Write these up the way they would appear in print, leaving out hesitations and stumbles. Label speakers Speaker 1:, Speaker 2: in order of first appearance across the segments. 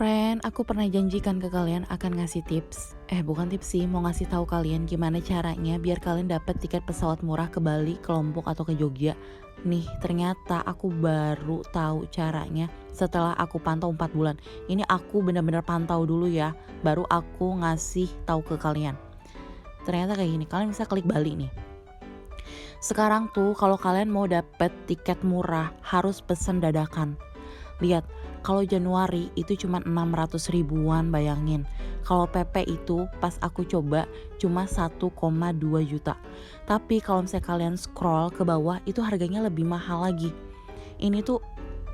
Speaker 1: Friend, aku pernah janjikan ke kalian akan ngasih tips. Bukan tips sih, mau ngasih tahu kalian gimana caranya biar kalian dapat tiket pesawat murah ke Bali, ke Lombok atau ke Jogja. Nih, ternyata aku baru tahu caranya setelah aku pantau 4 bulan. Ini aku benar-benar pantau dulu ya, baru aku ngasih tahu ke kalian. Ternyata kayak gini, kalian bisa klik Bali nih. Sekarang tuh kalau kalian mau dapet tiket murah harus pesen dadakan. Lihat, kalau Januari itu cuma 600 ribuan, bayangin. Kalau PP itu pas aku coba cuma 1,2 juta. Tapi kalau misalnya kalian scroll ke bawah itu harganya lebih mahal lagi. Ini tuh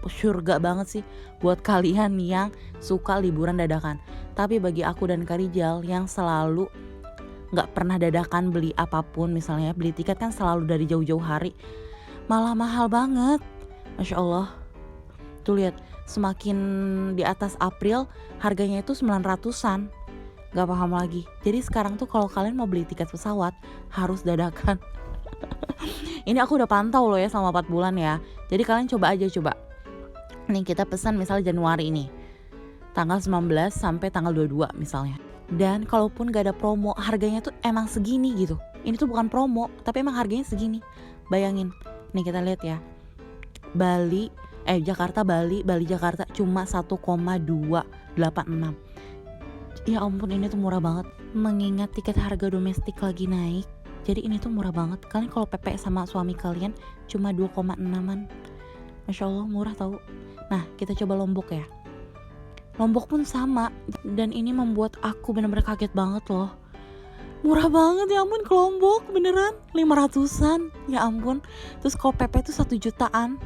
Speaker 1: surga banget sih buat kalian yang suka liburan dadakan. Tapi bagi aku dan Karijal yang selalu gak pernah dadakan beli apapun, misalnya beli tiket kan selalu dari jauh-jauh hari, malah mahal banget. Masya Allah. Tuh lihat, semakin di atas April harganya itu 900-an. Gak paham lagi. Jadi sekarang tuh kalau kalian mau beli tiket pesawat harus dadakan. Ini aku udah pantau loh ya selama 4 bulan ya. Jadi kalian coba aja. Nih kita pesan misalnya Januari ini, tanggal 19 sampai tanggal 22 misalnya. Dan kalaupun gak ada promo, harganya tuh emang segini gitu. Ini tuh bukan promo, tapi emang harganya segini. Bayangin, nih kita lihat ya, Jakarta Bali Jakarta cuma 1,286. Ya ampun, ini tuh murah banget. Mengingat tiket harga domestik lagi naik, jadi ini tuh murah banget. Kalian kalau PP sama suami kalian cuma 2,6an. Masya Allah, murah tahu. Nah, kita coba Lombok ya. Lombok pun sama, dan ini membuat aku benar-benar kaget banget loh. Murah banget, ya ampun, ke Lombok beneran 500-an, ya ampun. Terus kalau PP tuh 1 jutaan.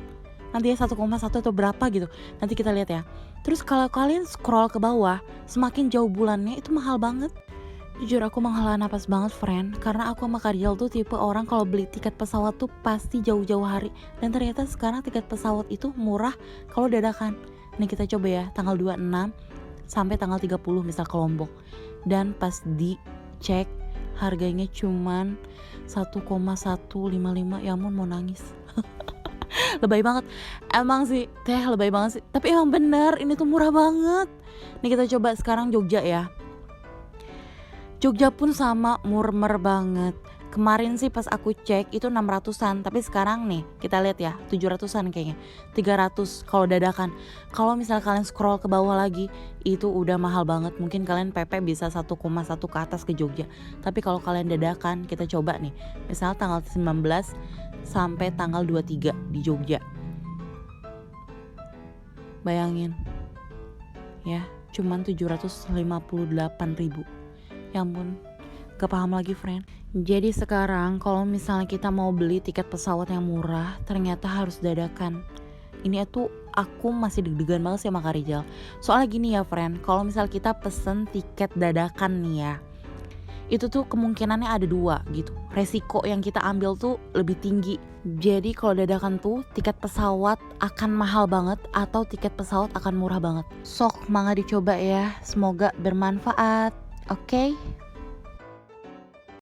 Speaker 1: Nanti ya 1,1 atau berapa gitu. Nanti kita lihat ya. Terus kalau kalian scroll ke bawah, semakin jauh bulannya itu mahal banget. Jujur aku menghela napas banget, friend. Karena aku sama Karijal tuh tipe orang kalau beli tiket pesawat tuh pasti jauh-jauh hari. Dan ternyata sekarang tiket pesawat itu murah kalau dadakan. Nih kita coba ya, tanggal 26 sampai tanggal 30 misal ke Lombok. Dan pas dicek harganya cuman 1,155. Ya ampun, mau nangis. Lebay banget. Emang sih, lebay banget sih. Tapi emang bener, ini tuh murah banget. Nih kita coba sekarang Jogja ya. Jogja pun sama, murmer banget. Kemarin sih pas aku cek itu 600-an, tapi sekarang nih kita lihat ya 700-an kayaknya. 300 kalau dadakan. Kalau misal kalian scroll ke bawah lagi, itu udah mahal banget. Mungkin kalian PP bisa 1,1 ke atas ke Jogja. Tapi kalau kalian dadakan, kita coba nih. Misal tanggal 19 sampai tanggal 23 di Jogja. Bayangin. Ya, cuman 758 ribu. Ya ampun, gak paham lagi, friend. Jadi sekarang kalau misalnya kita mau beli tiket pesawat yang murah, ternyata harus dadakan. Ini tuh aku masih deg-degan banget sih sama Karijal. Soalnya gini ya, friend, kalau misal kita pesen tiket dadakan nih ya, itu tuh kemungkinannya ada 2 gitu. Resiko yang kita ambil tuh lebih tinggi. Jadi kalau dadakan tuh tiket pesawat akan mahal banget atau tiket pesawat akan murah banget. Sok, mangga dicoba ya. Semoga bermanfaat. Oke?